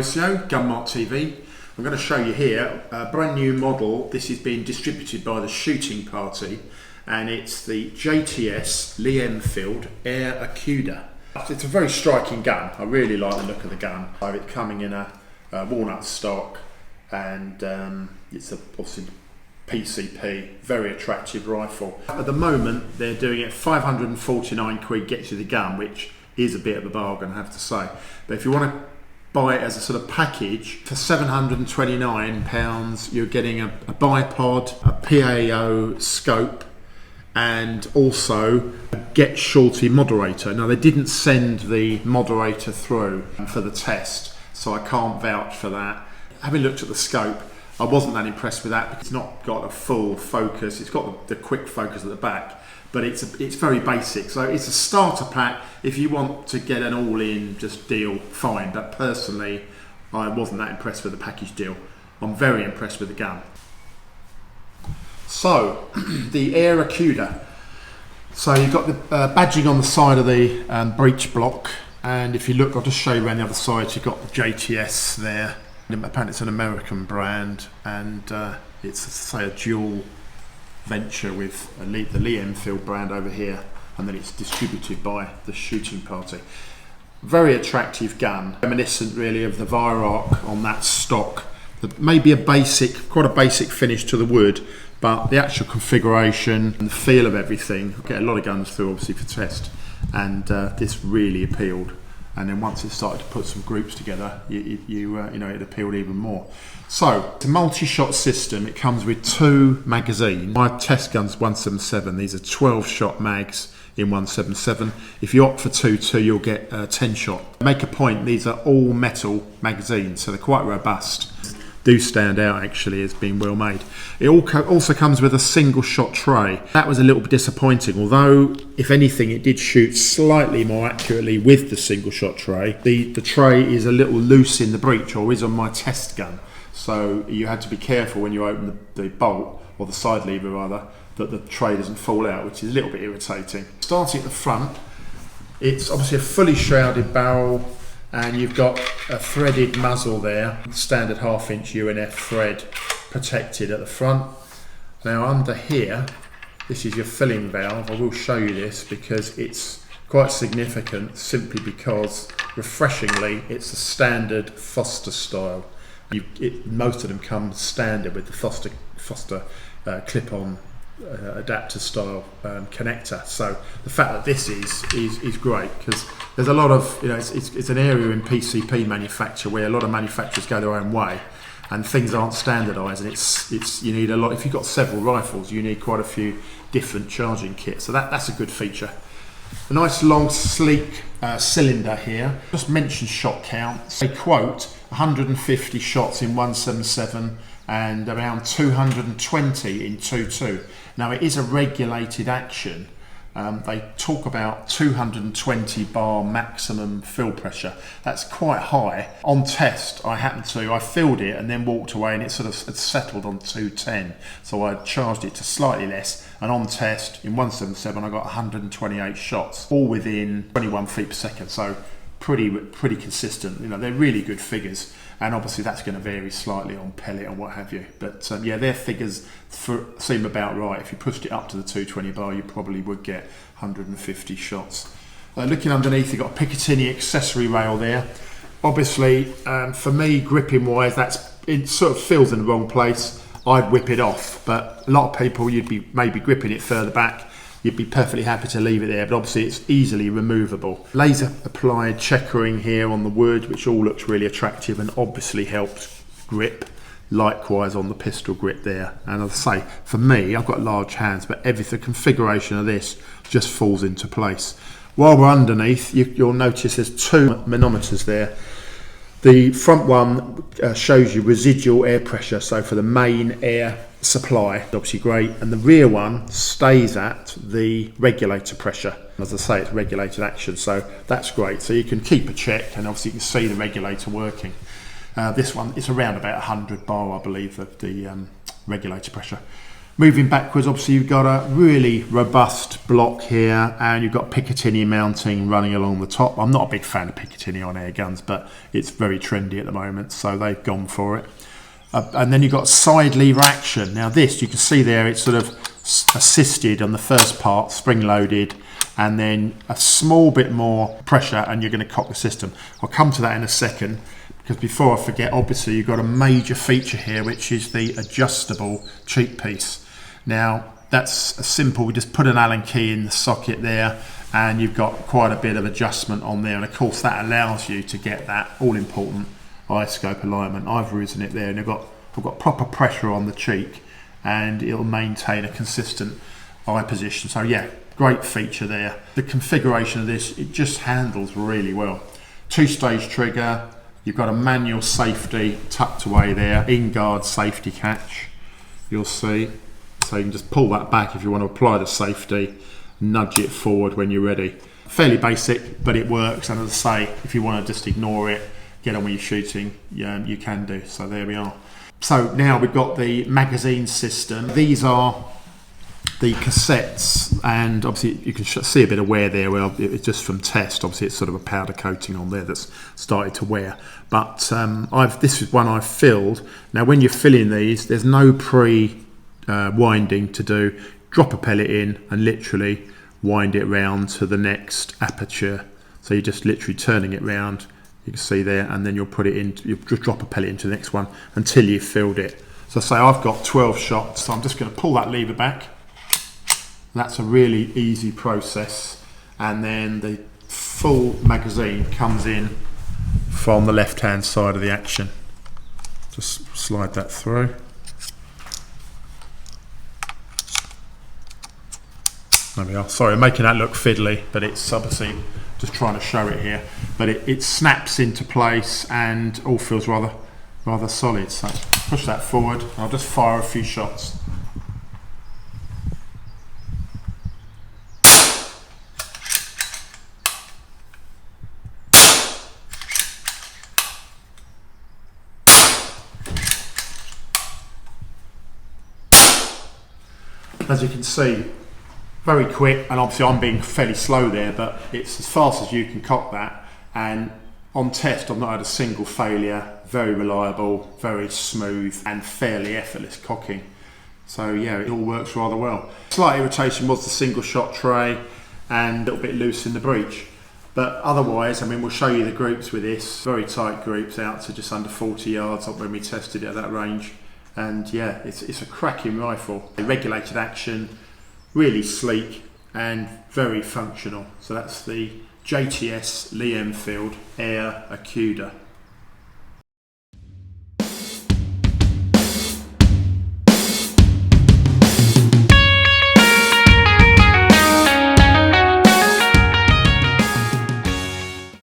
Camoccio, Mart TV. I'm going to show you here a brand new model. This is being distributed by the shooting party, and it's the JTS Enfield Airacuda. It's a very striking gun. I really like the look of the gun. It's coming in a walnut stock, and it's obviously PCP, very attractive rifle. At the moment they're doing it 549 quid gets you the gun, which is a bit of a bargain, I have to say. But if you want to buy it as a sort of package, for £729 you're getting a bipod, a PAO scope, and also a get shorty moderator. Now, they didn't send the moderator through for the test, so I can't vouch for that. Having looked at the scope, I wasn't that impressed with that because it's not got a full focus. It's got the quick focus at the back, but it's very basic. So it's a starter pack. If you want to get an all-in just deal, fine. But personally, I wasn't that impressed with the package deal. I'm very impressed with the gun. So the Airacuda. So you've got the badging on the side of the breech block, and if you look, I'll just show you around the other side. You've got the JTS there. Apparently it's an American brand, and it's, say, a dual venture with the Enfield brand over here, and then it's distributed by the shooting party. Very attractive gun, reminiscent really of the Airacuda on that stock. Maybe quite a basic finish to the wood, but the actual configuration and the feel of everything. I get a lot of guns through obviously for test, and this really appealed. And then once it started to put some groups together, you know, it appealed even more. So it's a multi-shot system. It comes with 2 magazines. My test gun's 177. These are 12-shot mags in 177. If you opt for 2.2, you'll get 10-shot. Make a point, these are all metal magazines, so they're quite robust. Do stand out actually as being well made. It also comes with a single shot tray. That was a little bit disappointing, although if anything it did shoot slightly more accurately with the single shot tray. The tray is a little loose in the breech, or is on my test gun, so you had to be careful when you open the bolt, or the side lever rather, that the tray doesn't fall out, which is a little bit irritating. Starting at the front, it's obviously a fully shrouded barrel, and you've got a threaded muzzle there, standard 1/2" UNF thread protected at the front. Now under here, this is your filling valve. I will show you this because it's quite significant, simply because, refreshingly, it's a standard Foster style. Most of them come standard with the Foster clip-on adapter style connector. So the fact that this is great, because there's a lot of, you know, it's an area in PCP manufacture where a lot of manufacturers go their own way and things aren't standardized, and you need a lot. If you've got several rifles, you need quite a few different charging kits, so that's a good feature. A nice long sleek cylinder here. Just mention shot count. They quote 150 shots in 177 and around 220 in 2.2. Now it is a regulated action. They talk about 220 bar maximum fill pressure. That's quite high. On test, I filled it and then walked away, and it sort of had settled on 210. So I charged it to slightly less, and on test in 177 I got 128 shots, all within 21 feet per second. So pretty consistent. You know, they're really good figures, and obviously that's going to vary slightly on pellet and what have you, but yeah, their figures seem about right. If you pushed it up to the 220 bar, you probably would get 150 shots. Looking underneath, you've got a Picatinny accessory rail there. Obviously, for me, gripping wise, it sort of feels in the wrong place. I'd whip it off, but a lot of people, you'd be maybe gripping it further back. You'd be perfectly happy to leave it there, but obviously it's easily removable. Laser applied checkering here on the wood, which all looks really attractive and obviously helps grip. Likewise on the pistol grip there. And as I say, for me, I've got large hands, but the configuration of this just falls into place. While we're underneath, you'll notice there's 2 manometers there. The front one shows you residual air pressure, so for the main air supply, obviously great, and the rear one stays at the regulator pressure. As I say, it's regulated action, so that's great. So you can keep a check, and obviously you can see the regulator working. This one, it's around about 100 bar, I believe, the regulator pressure. Moving backwards, obviously you've got a really robust block here, and you've got Picatinny mounting running along the top. I'm not a big fan of Picatinny on air guns, but it's very trendy at the moment, so they've gone for it. And then you've got side lever action. Now this, you can see there, it's sort of assisted on the first part, spring loaded, and then a small bit more pressure and you're going to cock the system. I'll come to that in a second, because before I forget, obviously you've got a major feature here, which is the adjustable cheek piece. Now that's simple, we just put an Allen key in the socket there and you've got quite a bit of adjustment on there, and of course that allows you to get that all important eye scope alignment. I've risen it there and I've got proper pressure on the cheek and it'll maintain a consistent eye position. So yeah, great feature there. The configuration of this, it just handles really well. 2-stage trigger, you've got a manual safety tucked away there, in-guard safety catch, you'll see. So you can just pull that back if you want to apply the safety, nudge it forward when you're ready. Fairly basic, but it works, and as I say, if you want to just ignore it, get on with your shooting, you can do. So there we are. So now we've got the magazine system. These are the cassettes, and obviously you can see a bit of wear there. Well, it's just from test. Obviously it's sort of a powder coating on there that's started to wear. But this is one I've filled. Now when you're filling these, there's no winding to do. Drop a pellet in and literally wind it round to the next aperture. So you're just literally turning it round. You can see there, and then you'll put it in. You just drop a pellet into the next one until you've filled it. So say I've got 12 shots, so I'm just going to pull that lever back. That's a really easy process, and then the full magazine comes in from the left-hand side of the action. Just slide that through. There we are. Sorry, I'm making that look fiddly, but it's obviously just trying to show it here. But it snaps into place and all feels rather solid. So push that forward. I'll just fire a few shots. As you can see, very quick, and obviously I'm being fairly slow there, but it's as fast as you can cock that. And on test, I've not had a single failure. Very reliable, very smooth, and fairly effortless cocking. So yeah, it all works rather well. Slight irritation was the single shot tray and a little bit loose in the breech. But otherwise, I mean, we'll show you the groups with this. Very tight groups out to just under 40 yards when we tested it at that range. And yeah, it's a cracking rifle. Regulated action, really sleek and very functional. So that's the JTS Lee Enfield Airacuda.